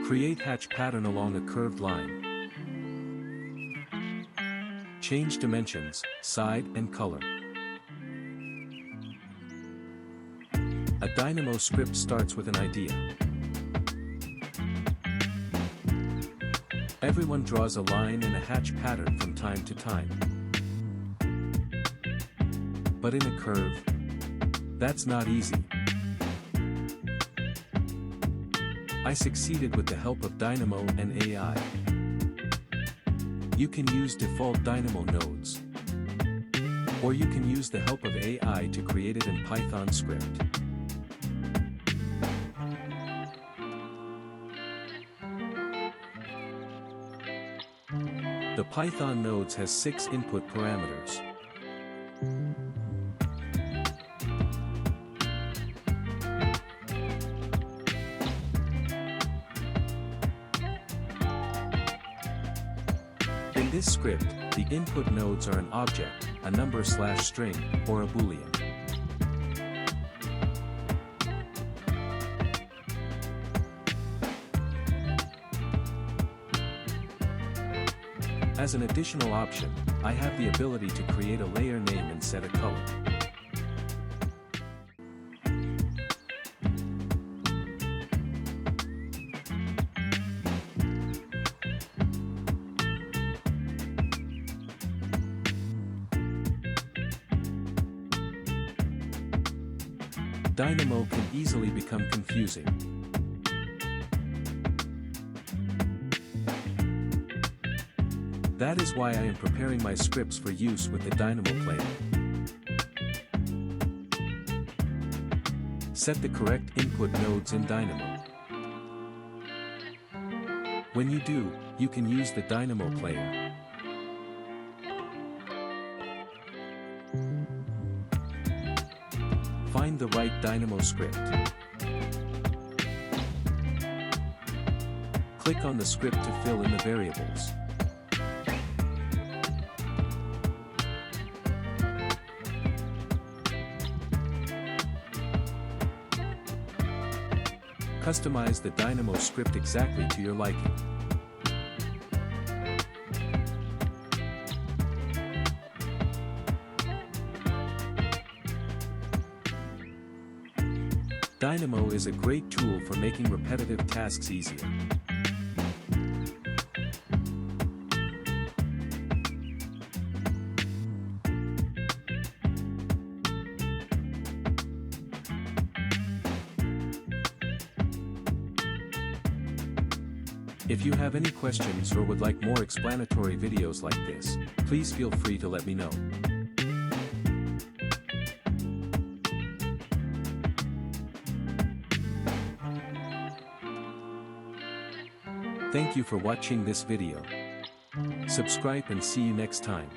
Create hatch pattern along a curved line. Change dimensions, side and color. A Dynamo script starts with an idea. Everyone draws a line and a hatch pattern from time to time. But in a curve, that's not easy. I succeeded with the help of Dynamo and AI. You can use default Dynamo nodes, or you can use the help of AI to create it in Python script. The Python nodes has 6 input parameters. In this script, the input nodes are an object, a number/string, or a boolean. As an additional option, I have the ability to create a layer name and set a color. Dynamo can easily become confusing. That is why I am preparing my scripts for use with the Dynamo player. Set the correct input nodes in Dynamo. When you do, you can use the Dynamo player. Find the right Dynamo script. Click on the script to fill in the variables. Customize the Dynamo script exactly to your liking. Dynamo is a great tool for making repetitive tasks easier. If you have any questions or would like more explanatory videos like this, please feel free to let me know. Thank you for watching this video. Subscribe and see you next time.